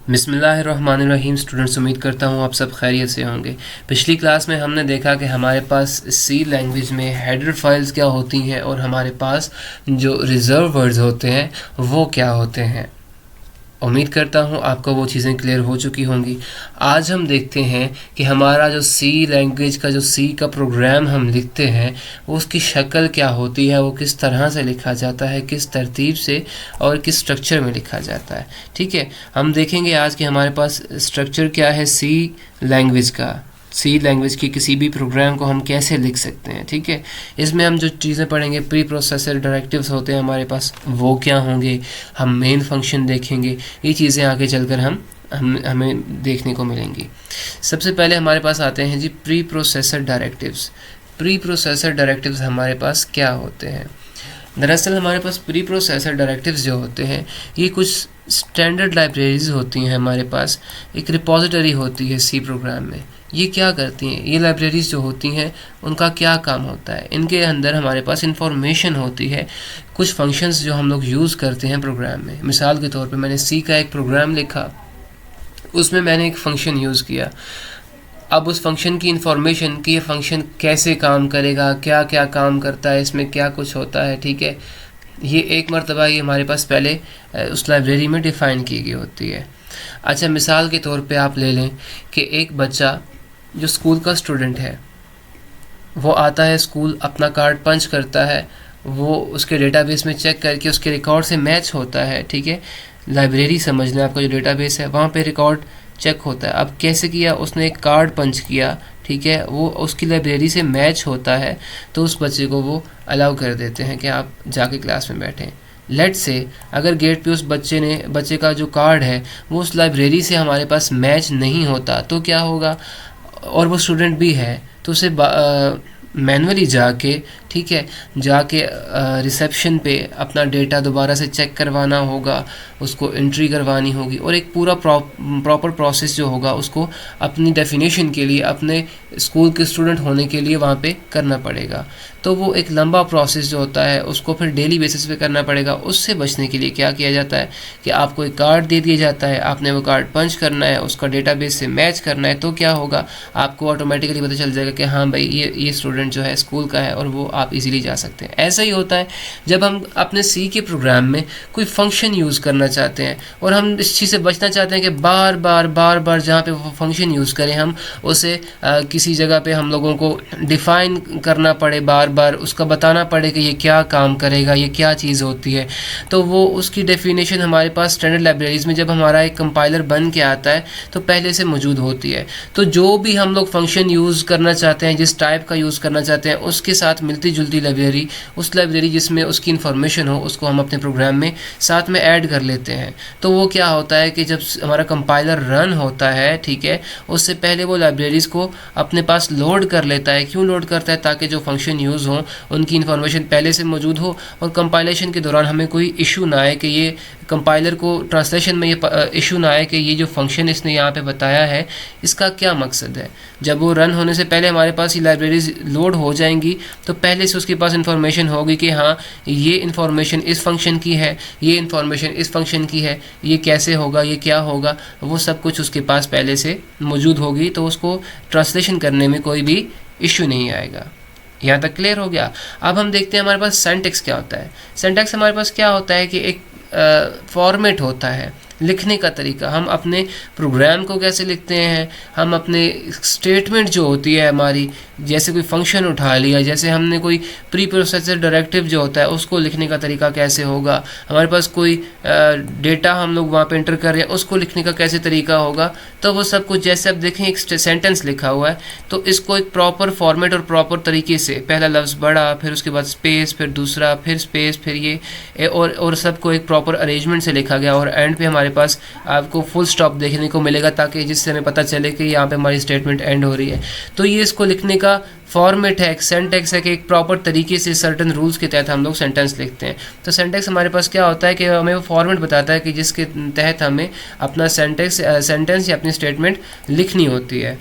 बिस्मिल्लाहिर्रहमानिर्रहीम। स्टूडेंट्स, उम्मीद करता हूँ आप सब खैरियत से होंगे। पिछली क्लास में हमने देखा कि हमारे पास सी लैंग्वेज में हेडर फाइल्स क्या होती हैं और हमारे पास जो रिज़र्व वर्ड्स होते हैं वो क्या होते हैं। उम्मीद करता हूँ आपको वो चीज़ें क्लियर हो चुकी होंगी। आज हम देखते हैं कि हमारा जो सी लैंग्वेज का जो सी का प्रोग्राम हम लिखते हैं वो उसकी शक्ल क्या होती है, वो किस तरह से लिखा जाता है, किस तरतीब से और किस स्ट्रक्चर में लिखा जाता है। ठीक है, हम देखेंगे आज कि हमारे पास स्ट्रक्चर क्या है सी लैंग्वेज का, सी लैंग्वेज की किसी भी प्रोग्राम को हम कैसे लिख सकते हैं। ठीक है, इसमें हम जो चीज़ें पढ़ेंगे, प्री प्रोसेसर डायरेक्टिव्स होते हैं हमारे पास, वो क्या होंगे, हम मेन फंक्शन देखेंगे, ये चीज़ें आगे चलकर हमें देखने को मिलेंगी। सबसे पहले हमारे पास आते हैं जी preprocessor directives. Preprocessor directives हमारे पास क्या होते हैं? दरअसल हमारे पास प्री प्रोसेसर डायरेक्टिव्स जो होते हैं ये कुछ स्टैंडर्ड लाइब्रेरीज होती हैं हमारे पास, एक रिपॉजिटरी होती है सी प्रोग्राम में। ये क्या करती हैं? ये लाइब्रेरीज जो होती हैं उनका क्या काम होता है? इनके अंदर हमारे पास इंफॉर्मेशन होती है, कुछ फंक्शंस जो हम लोग यूज़ करते हैं प्रोग्राम में। मिसाल के तौर पे मैंने सी का एक प्रोग्राम लिखा, उसमें मैंने एक फ़ंक्शन यूज़ किया। अब उस फंक्शन की इंफॉर्मेशन कि ये फंक्शन कैसे काम करेगा, क्या क्या काम करता है, इसमें क्या कुछ होता है, ठीक है, ये एक मरतबा ये हमारे पास पहले उस लाइब्रेरी में डिफ़ाइन की गई होती है। अच्छा, मिसाल के तौर पे आप ले लें कि एक बच्चा जो स्कूल का स्टूडेंट है वो आता है स्कूल, अपना कार्ड पंच करता है, वो उसके डेटाबेस में चेक करके उसके रिकॉर्ड से मैच होता है। ठीक है, लाइब्रेरी समझ लें, आपका जो डेटाबेस है वहाँ पे रिकॉर्ड चेक होता है। अब कैसे किया? उसने एक कार्ड पंच किया, ठीक है, वो उसकी लाइब्रेरी से मैच होता है, तो उस बच्चे को वो अलाउ कर देते हैं कि आप जाके क्लास में बैठें। लेट से अगर गेट पे उस बच्चे का जो कार्ड है वो उस लाइब्रेरी से हमारे पास मैच नहीं होता तो क्या होगा? और वो स्टूडेंट भी है तो उसे मैनुअली जाके, ठीक है, जाके रिसेप्शन पे अपना डेटा दोबारा से चेक करवाना होगा, उसको एंट्री करवानी होगी और एक पूरा प्रॉपर प्रोसेस जो होगा उसको अपनी डेफिनेशन के लिए, अपने स्कूल के स्टूडेंट होने के लिए वहाँ पे करना पड़ेगा। तो वो एक लंबा प्रोसेस जो होता है उसको फिर डेली बेसिस पे करना पड़ेगा। उससे बचने के लिए क्या किया जाता है कि आपको एक कार्ड दे दिया जाता है, आपने वो कार्ड पंच करना है, उसका डेटाबेस से मैच करना है, तो क्या होगा, आपको ऑटोमेटिकली पता चल जाएगा कि हाँ भाई ये स्टूडेंट जो है स्कूल का है और वो आप इजीली जा सकते हैं। ऐसा ही होता है जब हम अपने सी के प्रोग्राम में कोई फंक्शन यूज़ करना चाहते हैं और हम इस चीज़ से बचना चाहते हैं कि बार बार जहाँ पे वो फंक्शन यूज़ करें हम उसे किसी जगह पे हम लोगों को डिफ़ाइन करना पड़े, बार बार उसका बताना पड़े कि ये क्या काम करेगा, ये क्या चीज़ होती है। तो वो उसकी डेफिनेशन हमारे पास स्टैंडर्ड लाइब्रेरीज़ में जब हमारा एक कंपाइलर बन के आता है तो पहले से मौजूद होती है। तो जो भी हम लोग फंक्शन यूज़ करना चाहते हैं, जिस टाइप का यूज़ करना चाहते हैं, उसके साथ मिलती जुलती लाइब्रेरी, उस लाइब्रेरी जिसमें उसकी इन्फॉर्मेशन हो, उसको हम अपने प्रोग्राम में साथ में ऐड कर लेते हैं। तो वो क्या होता है कि जब हमारा कंपाइलर रन होता है, ठीक है, उससे पहले वो लाइब्रेरीज़ को अपने पास लोड कर लेता है। क्यों लोड करता है? ताकि जो फंक्शन यूज़ हो उनकी इन्फॉर्मेशन पहले से मौजूद हो और कंपाइलेशन के दौरान हमें कोई इशू ना आए, कि ये कंपाइलर को ट्रांसलेशन में ये इशू ना आए कि ये जो फंक्शन इसने यहाँ पे बताया है इसका क्या मकसद है। जब वो रन होने से पहले हमारे पास ये लाइब्रेरीज लोड हो जाएंगी तो पहले से उसके पास इन्फॉर्मेशन होगी कि हाँ ये इन्फॉर्मेशन इस फंक्शन की है, ये इन्फॉर्मेशन इस फंक्शन की है, ये कैसे होगा, ये क्या होगा, वो सब कुछ उसके पास पहले से मौजूद होगी, तो उसको ट्रांसलेशन करने में कोई भी इशू नहीं आएगा। यहाँ तक क्लियर हो गया? अब हम देखते हैं हमारे पास सिंटैक्स क्या होता है। सिंटैक्स हमारे पास क्या होता है कि एक फॉर्मेट होता है, लिखने का तरीका। हम अपने प्रोग्राम को कैसे लिखते हैं, हम अपने स्टेटमेंट जो होती है हमारी, जैसे कोई फंक्शन उठा लिया, जैसे हमने कोई प्री प्रोसेसर डायरेक्टिव जो होता है उसको लिखने का तरीका कैसे होगा, हमारे पास कोई डेटा हम लोग वहाँ पे एंटर कर रहे हैं उसको लिखने का कैसे तरीका होगा, तो वो सब कुछ जैसे आप देखें एक सेंटेंस लिखा हुआ है तो इसको एक प्रॉपर फॉर्मेट और प्रॉपर तरीके से, पहला लफ्ज़ बड़ा, फिर उसके बाद स्पेस, फिर दूसरा, फिर स्पेस, फिर ये और सबको एक प्रॉपर अरेंजमेंट से लिखा गया और एंड पे हमारे पास आपको फुल स्टॉप देखने को मिलेगा, ताकि जिससे हमें पता चले कि यहाँ पे हमारी स्टेटमेंट एंड हो रही है। तो ये इसको लिखने का फॉर्मेट है, एक सेंटेक्स है कि एक प्रॉपर तरीके से सर्टन रूल्स के तहत हम लोग सेंटेंस लिखते हैं। तो सेंटेक्स हमारे पास क्या होता है कि हमें वो फॉर्मेट बताता है कि जिसके तहत हमें अपना सेंटेंस या अपनी स्टेटमेंट लिखनी होती है।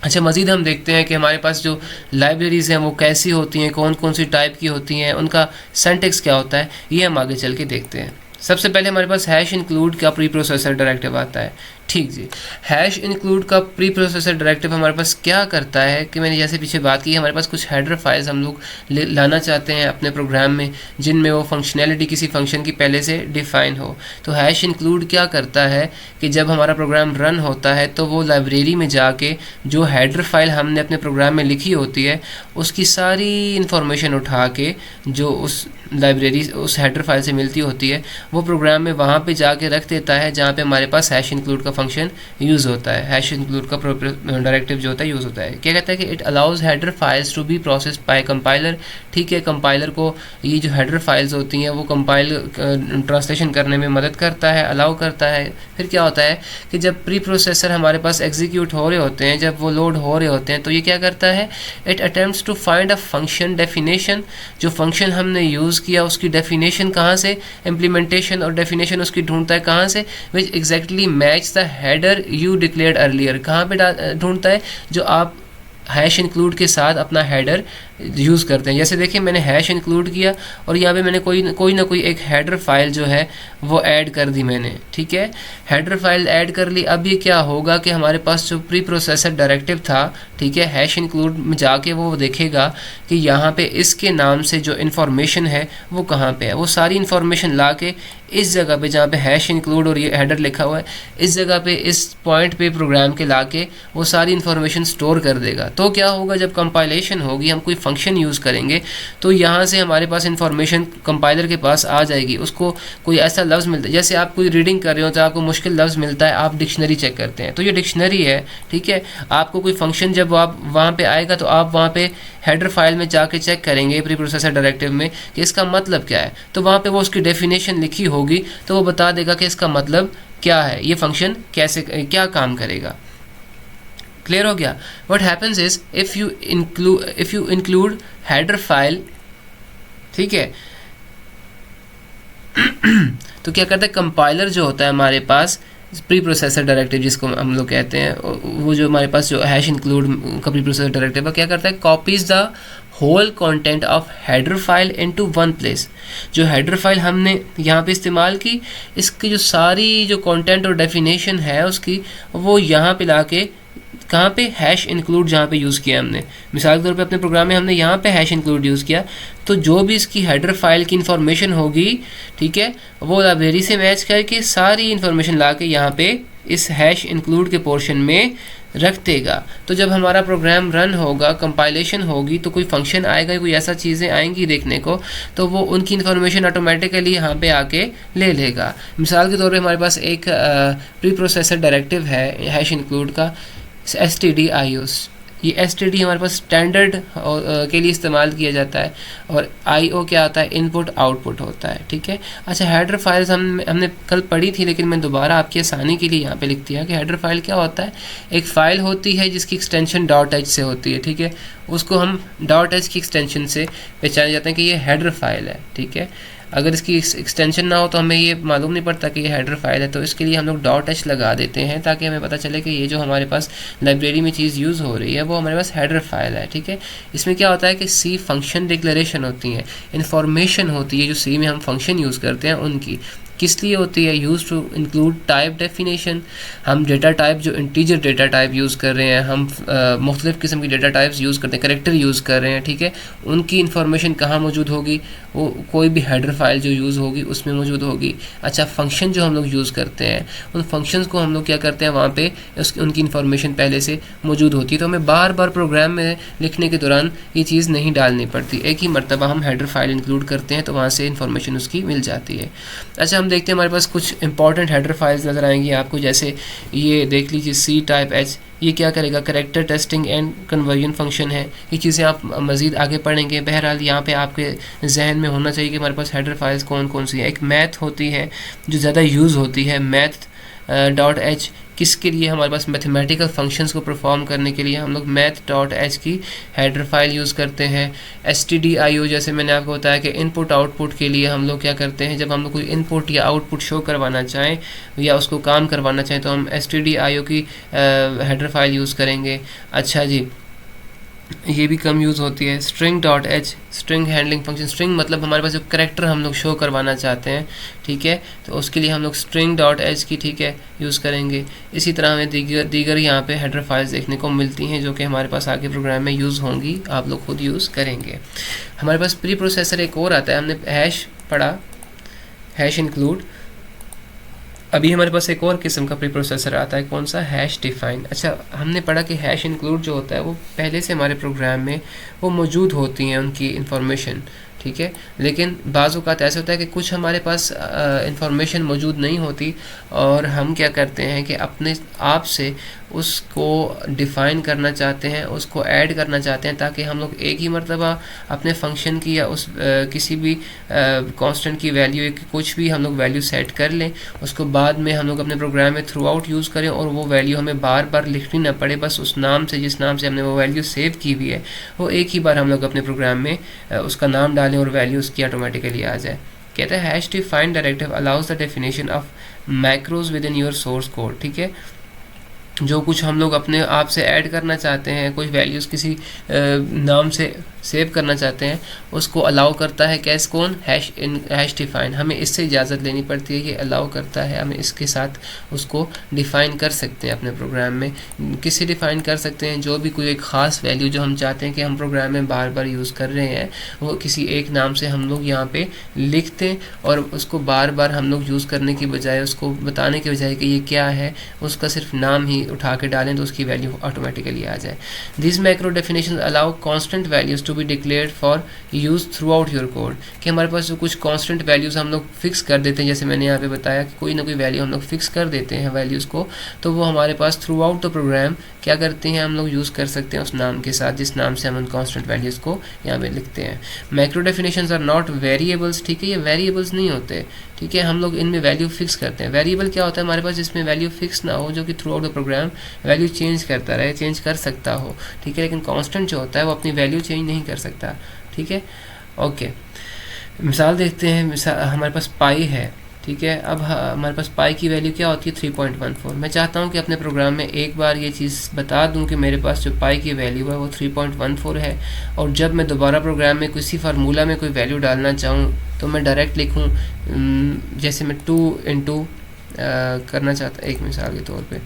अच्छा, मज़ीद हम देखते हैं कि हमारे पास जो लाइब्रेरीज़ हैं वो कैसी होती हैं, कौन कौन सी टाइप की होती हैं, उनका सिंटैक्स क्या होता है, ये हम आगे चल के देखते हैं। सबसे पहले हमारे पास हैश इंक्लूड का प्री प्रोसेसर डायरेक्टिव आता है। ठीक जी, हैश इंक्लूड का प्री प्रोसेसर डायरेक्टिव हमारे पास क्या करता है कि मैंने जैसे पीछे बात की, हमारे पास कुछ हेडर फाइल्स हम लोग लाना चाहते हैं अपने प्रोग्राम में जिनमें वो फंक्शनैलिटी किसी फंक्शन की पहले से डिफाइन हो। तो हैश इंक्लूड क्या करता है कि जब हमारा प्रोग्राम रन होता है तो वो लाइब्रेरी में जाके जो हेडर फाइल हमने अपने प्रोग्राम में लिखी होती है उसकी सारी इन्फॉर्मेशन उठा के जो उस लाइब्रेरी उस हेडर फाइल से मिलती होती है वो प्रोग्राम में वहाँ पे जाके रख देता है जहाँ पे हमारे पास हैश इंक्लूड का फंक्शन यूज़ होता है। हैश इंक्लूड का डायरेक्टिव जो होता है यूज़ होता है। क्या कहता है कि it allows header files to be processed by compiler. ठीक है, कंपाइलर को ये जो हेडर फाइल्स होती हैं वो कंपाइल ट्रांसलेशन करने में मदद करता है, अलाउ करता है। फिर क्या होता है कि जब प्री प्रोसेसर हमारे पास एग्जीक्यूट हो रहे होते हैं, जब वो लोड हो रहे होते हैं, तो ये क्या करता है, it attempts to find a function definition. जो फंक्शन हमने यूज़ किया उसकी डेफिनेशन कहाँ से, इम्प्लीमेंटेशन और डेफिनेशन उसकी ढूंढता है कहाँ से, which exactly match the header you declared earlier. कहाँ पे ढूंढता है, जो आप हैश इंक्लूड के साथ अपना हेडर यूज़ करते हैं। जैसे देखिए मैंने हैश इंक्लूड किया और यहाँ पे मैंने कोई ना कोई एक हेडर फाइल जो है वो ऐड कर दी मैंने। ठीक है, हेडर फाइल ऐड कर ली। अब ये क्या होगा कि हमारे पास जो प्री प्रोसेसर डायरेक्टिव था, ठीक है, हैश इंक्लूड में जाके वो देखेगा कि यहाँ पे इसके नाम से जो इन्फॉर्मेशन है वो कहाँ पे है। वो सारी इन्फॉर्मेशन ला के इस जगह पे जहाँ पे हैश इंक्लूड और ये हेडर लिखा हुआ है इस जगह पे इस पॉइंट पे प्रोग्राम के ला के वो सारी इन्फॉर्मेशन स्टोर कर देगा। तो क्या होगा, जब कंपाइलेशन होगी, हम कोई फंक्शन यूज़ करेंगे तो यहाँ से हमारे पास इन्फॉर्मेशन कंपाइलर के पास आ जाएगी। उसको कोई ऐसा लफ्ज़ मिलता है, जैसे आप कोई रीडिंग कर रहे हो तो आपको मुश्किल लफ्ज़ मिलता है, आप डिक्शनरी चेक करते हैं, तो ये डिक्शनरी है। ठीक है, आपको कोई फंक्शन जब आप वहाँ पे आएगा तो आप वहाँ पे हेडर फाइल में जाके चेक करेंगे प्री प्रोसेसर डायरेक्टिव में कि इसका मतलब क्या है। तो वहाँ पे वो उसकी डेफिनेशन लिखी होगी तो वो बता देगा कि इसका मतलब क्या है, ये फंक्शन कैसे क्या काम करेगा। क्लियर हो गया। What happens is if you include header file, ठीक है, तो क्या करता है कंपाइलर जो होता है हमारे पास प्री प्रोसेसर डायरेक्टिव जिसको हम लोग कहते हैं, वो जो हमारे पास जो हैश इंक्लूड का प्री प्रोसेसर डायरेक्टिव है, क्या करता है, copies the whole content of header file into one place. जो हेडर फाइल हमने यहाँ पे इस्तेमाल की, इसकी जो सारी जो कंटेंट और डेफिनेशन है उसकी, वो यहाँ पे लाके कहाँ पे, हैश इंक्लूड जहाँ पे यूज़ किया हमने, मिसाल के तौर पे अपने प्रोग्राम में हमने यहाँ पे हैश इंक्लूड यूज़ किया, तो जो भी इसकी हेडर फाइल की इन्फॉर्मेशन होगी, ठीक है, वो लाइब्रेरी से मैच करके सारी इन्फॉर्मेशन ला के यहाँ पे इस हैश इंक्लूड के पोर्शन में रख देगा। तो जब हमारा प्रोग्राम रन होगा, कंपाइलेशन होगी, तो कोई फंक्शन आएगा, कोई ऐसा चीज़ें आएंगी देखने को, तो वो उनकी इन्फॉर्मेशन ऑटोमेटिकली यहाँ पे आके ले लेगा। मिसाल के तौर पे हमारे पास एक प्री प्रोसेसर डायरेक्टिव है हैश इंक्लूड का, stdios। ये std हमारे पास स्टैंडर्ड के लिए इस्तेमाल किया जाता है और io क्या आता है, इनपुट आउटपुट होता है। ठीक है, अच्छा, हेडर फाइल्स हमने कल पढ़ी थी लेकिन मैं दोबारा आपकी आसानी के लिए यहाँ पे लिख दिया कि हेडर फाइल क्या होता है। एक फ़ाइल होती है जिसकी एक्सटेंशन .h से होती है। ठीक है, उसको हम .h की एक्सटेंशन से पहचाने जाते हैं कि ये हेडर फाइल है। ठीक है, अगर इसकी एक्सटेंशन ना हो तो हमें ये मालूम नहीं पड़ता कि ये हेडर फाइल है, तो इसके लिए हम लोग .h लगा देते हैं ताकि हमें पता चले कि ये जो हमारे पास लाइब्रेरी में चीज़ यूज़ हो रही है वो हमारे पास हेडर फाइल है। ठीक है, इसमें क्या होता है कि सी फंक्शन डिक्लेरेशन होती हैं, इन्फॉर्मेशन होती है जो सी में हम फंक्शन यूज़ करते हैं उनकी। किस लिए होती है, use to include type definition. हम डेटा टाइप जो इंटीजर डेटा टाइप यूज़ कर रहे हैं, हम मुख्तलिफ़ किस्म की डेटा टाइप्स यूज़ करते हैं, करैक्टर यूज़ कर रहे हैं। ठीक है, उनकी इन्फॉर्मेशन कहाँ मौजूद होगी, वो कोई भी हेडर फाइल जो यूज़ होगी उसमें मौजूद होगी। अच्छा, फंक्शन जो हम लोग यूज़ करते हैं उन फंक्शंस को हम लोग क्या करते हैं, वहाँ पे उनकी इन्फॉर्मेशन पहले से मौजूद होती है, तो हमें बार बार प्रोग्राम में लिखने के दौरान ये चीज़ नहीं डालनी पड़ती। एक ही मरतबा हम हेडर फाइल इंक्लूड करते हैं तो वहाँ से इन्फॉर्मेशन उसकी मिल जाती है। अच्छा, हम देखते हैं हमारे पास कुछ इंपॉर्टेंट हेडर फाइल्स नज़र आएंगी आपको, जैसे ये देख लीजिए सी टाइप एच। ये क्या करेगा, character testing and conversion function है। ये चीज़ें आप मज़ीद आगे पढ़ेंगे। बहरहाल यहाँ पे आपके जहन में होना चाहिए कि हमारे पास हेडर फाइल्स कौन कौन सी है। एक मैथ होती है जो ज़्यादा यूज़ होती है, मैथ .h, किसके लिए, हमारे पास मैथमेटिकल फंक्शंस को परफॉर्म करने के लिए हम लोग math.h की हेडर फाइल यूज़ करते हैं। stdio जैसे मैंने आपको बताया कि इनपुट आउटपुट के लिए हम लोग क्या करते हैं, जब हम लोग कोई इनपुट या आउटपुट शो करवाना चाहें या उसको काम करवाना चाहें तो हम stdio की हेडर फाइल यूज़ करेंगे। अच्छा जी, ये भी कम यूज़ होती है। String dot H, string handling function. String मतलब हमारे पास जो करेक्टर हम लोग शो करवाना चाहते हैं, ठीक है, तो उसके लिए हम लोग स्ट्रिंग डॉट एच की, ठीक है, यूज़ करेंगे। इसी तरह हमें दीगर यहाँ पे हेडर फाइल्स देखने को मिलती हैं जो कि हमारे पास आगे प्रोग्राम में यूज़ होंगी, आप लोग खुद यूज़ करेंगे। हमारे पास प्री प्रोसेसर एक और आता है, हमने हैश पढ़ा, हैश इंक्लूड। अभी हमारे पास एक और किस्म का प्री प्रोसेसर आता है, कौन सा, हैश डिफाइन। अच्छा, हमने पढ़ा कि हैश इंक्लूड जो होता है वो पहले से हमारे प्रोग्राम में वो मौजूद होती हैं उनकी इंफॉर्मेशन, ठीक है, लेकिन बाज़ औक़ात ऐसा होता है कि कुछ हमारे पास इंफॉर्मेशन मौजूद नहीं होती और हम क्या करते हैं कि अपने आप से उसको डिफ़ाइन करना चाहते हैं, उसको ऐड करना चाहते हैं, ताकि हम लोग एक ही मरतबा अपने फंक्शन की या उस किसी भी कांस्टेंट की वैल्यू, कुछ भी हम लोग वैल्यू सेट कर लें, उसको बाद में हम लोग अपने प्रोग्राम में थ्रू आउट यूज़ करें और वो वैल्यू हमें बार बार लिखनी ना पड़े, बस उस नाम से, जिस नाम से हमने वो वैल्यू सेव की हुई है, वो एक ही बार हम लोग अपने प्रोग्राम में उसका नाम डालें और वैल्यू उसकी ऑटोमेटिकली आ जाए। कहते हैं hash defined directive allows the definition of macros with in your source code, ठीक है, जो कुछ हम लोग अपने आप से ऐड करना चाहते हैं, कोई वैल्यूज़ किसी नाम से सेव करना चाहते हैं, उसको अलाउ करता है कैस, कौन, हैश डिफाइन। हमें इससे इजाज़त लेनी पड़ती है, ये अलाउ करता है, हमें इसके साथ उसको डिफ़ाइन कर सकते हैं अपने प्रोग्राम में। किसे डिफ़ाइन कर सकते हैं, जो भी कोई एक ख़ास वैल्यू जो हम चाहते हैं कि हम प्रोग्राम में बार बार यूज़ कर रहे हैं, वो किसी एक नाम से हम लोग यहाँ पे लिखते हैं और उसको बार बार हम लोग यूज़ करने की बजाय, उसको बताने के बजाय कि ये क्या है, उसका सिर्फ नाम ही उठा के डालें तो उसकी वैल्यू ऑटोमेटिकली आ जाए। This macro definition allow constant values to be declared for use throughout your code, कि हमारे पास जो कुछ कॉन्स्टेंट वैल्यूज़ हम लोग फिक्स कर देते हैं, जैसे मैंने यहाँ पे बताया कि कोई ना कोई वैल्यू हम लोग फिक्स कर देते हैं वैल्यूज़ को, तो वो हमारे पास थ्रू आउट द प्रोग्राम क्या करते हैं, हम लोग यूज़ कर सकते हैं उस नाम के साथ, जिस नाम से हम उन कॉन्स्टेंट वैल्यूज़ को यहाँ पे लिखते हैं। Macro definitions are not variables, ठीक है, ये वेरिएबल्स नहीं होते, ठीक है, हम लोग इनमें वैल्यू फिक्स करते हैं। वेरिएबल क्या होता है, हमारे पास जिसमें वैल्यू फिक्स ना हो, जो कि throughout the program value change करता रहे, चेंज कर सकता हो, ठीक है, लेकिन कांस्टेंट जो होता है वो अपनी वैल्यू चेंज नहीं कर सकता, ठीक है। ओके, मिसाल देखते हैं। हमारे पास पाई है, ठीक है, अब हमारे पास पाई की वैल्यू क्या होती है, 3.14। मैं चाहता हूँ कि अपने प्रोग्राम में एक बार ये चीज़ बता दूँ कि मेरे पास जो पाई की वैल्यू है वो 3.14 है, और जब मैं दोबारा प्रोग्राम में किसी फार्मूला में कोई वैल्यू डालना चाहूँ तो मैं डायरेक्ट लिखूँ, जैसे मैं 2 इंटू करना चाहता, एक मिसाल के तौर पे,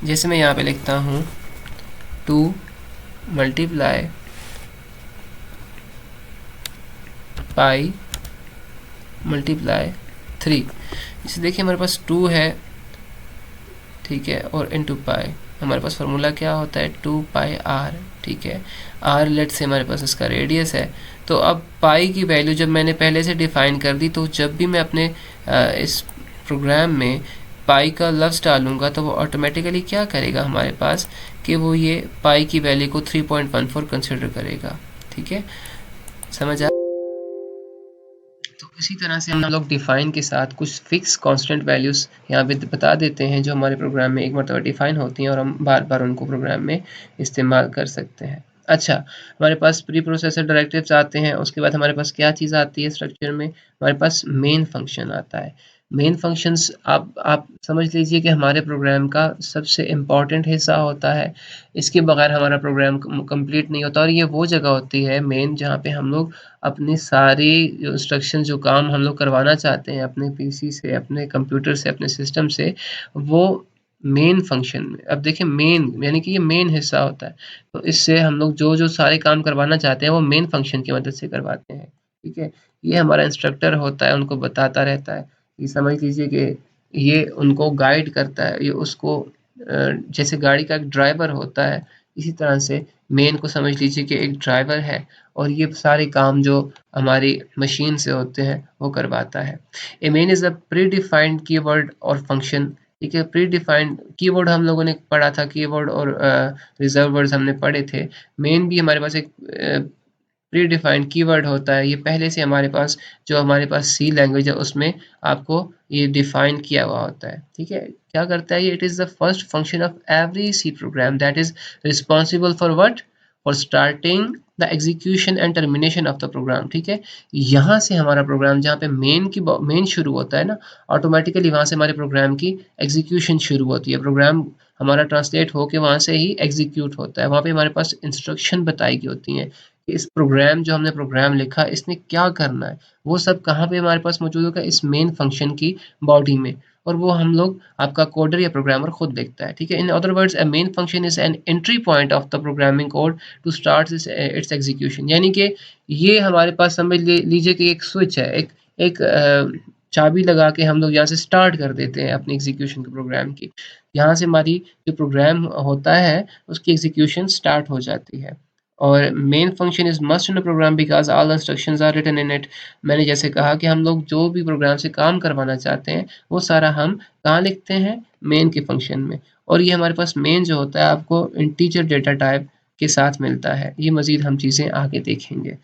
जैसे मैं यहाँ पे लिखता हूँ 2 मल्टीप्लाई पाई मल्टीप्लाई 3। जैसे देखिए हमारे पास 2 है, ठीक है, और इनटू पाई, हमारे पास फार्मूला क्या होता है, 2 पाई आर, ठीक है, आर लेट से हमारे पास इसका रेडियस है। तो अब पाई की वैल्यू जब मैंने पहले से डिफाइन कर दी, तो जब भी मैं अपने इस प्रोग्राम में पाई का लफ्ज़ डालूंगा तो वो ऑटोमेटिकली क्या करेगा हमारे पास, कि वो ये पाई की वैल्यू को 3.14 कंसिडर करेगा, ठीक है, समझ आ। तो इसी तरह से हम लोग डिफ़ाइन के साथ कुछ फिक्स कांस्टेंट वैल्यूज़ यहाँ पे बता देते हैं, जो हमारे प्रोग्राम में एक मरतबा डिफ़ाइन होती हैं और हम बार बार उनको प्रोग्राम में इस्तेमाल कर सकते हैं। अच्छा, हमारे पास प्री प्रोसेसर डायरेक्टिव्स आते हैं, उसके बाद हमारे पास क्या चीज़ आती है स्ट्रक्चर में, हमारे पास मेन फंक्शन आता है। मेन फंक्शंस आप समझ लीजिए कि हमारे प्रोग्राम का सबसे इम्पॉर्टेंट हिस्सा होता है, इसके बगैर हमारा प्रोग्राम कंप्लीट नहीं होता, और ये वो जगह होती है मेन, जहाँ पे हम लोग अपनी सारी जो इंस्ट्रक्शन, जो काम हम लोग करवाना चाहते हैं अपने पीसी से, अपने कंप्यूटर से, अपने सिस्टम से, वो मेन फंक्शन में। अब देखिए मेन यानी कि ये मेन हिस्सा होता है, तो इससे हम लोग जो सारे काम करवाना चाहते हैं वो मेन फंक्शन की मदद से करवाते हैं, ठीक है। ये हमारा इंस्ट्रक्टर होता है, उनको बताता रहता है, ये समझ लीजिए कि ये उनको गाइड करता है, ये उसको जैसे गाड़ी का एक ड्राइवर होता है, इसी तरह से मेन को समझ लीजिए कि एक ड्राइवर है, और ये सारे काम जो हमारी मशीन से होते हैं वो करवाता है। A main is a predefined keyword और फंक्शन, ठीक है। प्री डिफाइंड कीवर्ड हम लोगों ने पढ़ा था, कीवर्ड और रिजर्व वर्ड्स हमने पढ़े थे। मेन भी हमारे पास एक प्री डिफाइंड कीवर्ड होता है, ये पहले से हमारे पास, जो हमारे पास सी लैंग्वेज है उसमें आपको ये डिफाइन किया हुआ होता है, ठीक है। क्या करता है ये, it is the first function of every C program that is responsible for what, for starting the execution and termination of the program. ठीक है, यहाँ से हमारा प्रोग्राम जहाँ पे मेन शुरू होता है ना, ऑटोमेटिकली वहाँ से हमारे प्रोग्राम की एग्जीक्यूशन शुरू होती है। प्रोग्राम हमारा ट्रांसलेट होके वहाँ से ही एग्जीक्यूट होता है। वहाँ पे हमारे पास इंस्ट्रक्शन बताई गई होती हैं कि इस प्रोग्राम जो हमने प्रोग्राम लिखा इसने क्या करना है, वो सब कहाँ पे हमारे पास मौजूद होगा, इस मेन फंक्शन की बॉडी में, और वो हम लोग आपका कोडर या प्रोग्रामर खुद देखता है। ठीक है, in other words a main function is an entry point of the programming code to start its execution. यानी कि ये हमारे पास समझ लीजिए कि एक स्विच है, एक चाबी लगा के हम लोग यहाँ से स्टार्ट कर देते हैं अपनी एग्जीक्यूशन के प्रोग्राम की। यहाँ से हमारी जो प्रोग्राम होता है उसकी एग्जीक्यूशन स्टार्ट हो जाती है। और main function is must in a program because all instructions are written in it. मैंने जैसे कहा कि हम लोग जो भी प्रोग्राम से काम करवाना चाहते हैं वो सारा हम कहाँ लिखते हैं, मेन के फंक्शन में। और ये हमारे पास मेन जो होता है आपको इंटीजर डेटा टाइप के साथ मिलता है। ये मज़ीद हम चीज़ें आगे देखेंगे।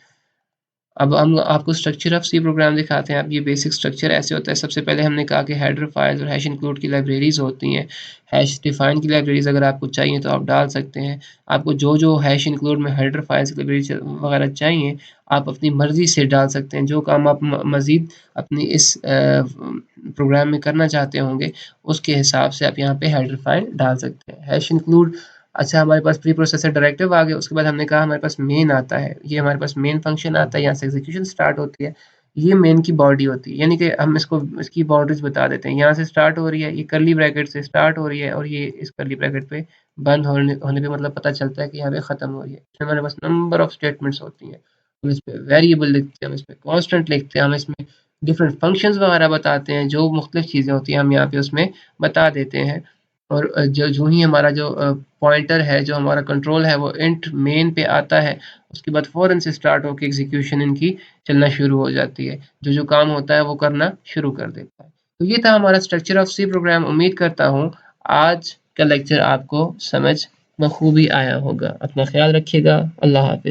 अब हम आपको स्ट्रक्चर ऑफ सी प्रोग्राम दिखाते हैं। अब ये बेसिक स्ट्रक्चर ऐसे होता है। सबसे पहले हमने कहा कि हेडर फाइल्स और हैश इंक्लूड की लाइब्रेरीज होती हैं। हैश डिफाइन की लाइब्रेरीज अगर आपको चाहिए तो आप डाल सकते हैं। आपको जो जो हैश इंक्लूड में हेडर फाइल्स की लाइब्रेरी वगैरह चाहिए आप अपनी मर्जी से डाल सकते हैं। जो काम आप मज़ीद अपनी इस प्रोग्राम में करना चाहते होंगे उसके हिसाब से आप यहाँ पे हेडर फाइल डाल सकते हैं। हैश इंक्लूड, अच्छा हमारे पास प्री प्रोसेसर डायरेक्टिव आ गया। उसके बाद हमने कहा हमारे पास मेन आता है। ये हमारे पास मेन फंक्शन आता है, यहाँ से एग्जीक्यूशन स्टार्ट होती है। ये मेन की बॉडी होती है, यानी कि हम इसको इसकी बाउंड्रीज बता देते हैं। यहाँ से स्टार्ट हो रही है, ये करली ब्रैकेट से स्टार्ट हो रही है और ये इस करली ब्रैकेट पे बंद होने पे मतलब पता चलता है कि यहाँ पे ख़त्म हो रही है। इसमें हमारे पास नंबर ऑफ स्टेटमेंट्स होती हैं। हम इस पे वेरिएबल लिखते हैं, हम इस पे कांस्टेंट लिखते हैं, हम इसमें डिफरेंट फंक्शंस वगैरह बताते हैं। जो मुख्तलिफ चीज़ें होती हैं हम यहाँ पे उसमें बता देते हैं। और जो जो ही हमारा जो पॉइंटर है, जो हमारा कंट्रोल है वो इंट मेन पे आता है, उसके बाद फ़ौरन से स्टार्ट होके एग्जीक्यूशन इनकी चलना शुरू हो जाती है। जो जो काम होता है वो करना शुरू कर देता है। तो ये था हमारा स्ट्रक्चर ऑफ सी प्रोग्राम। उम्मीद करता हूँ आज का लेक्चर आपको समझ बखूबी आया होगा। अपना ख्याल रखिएगा। अल्लाह हाफिज़।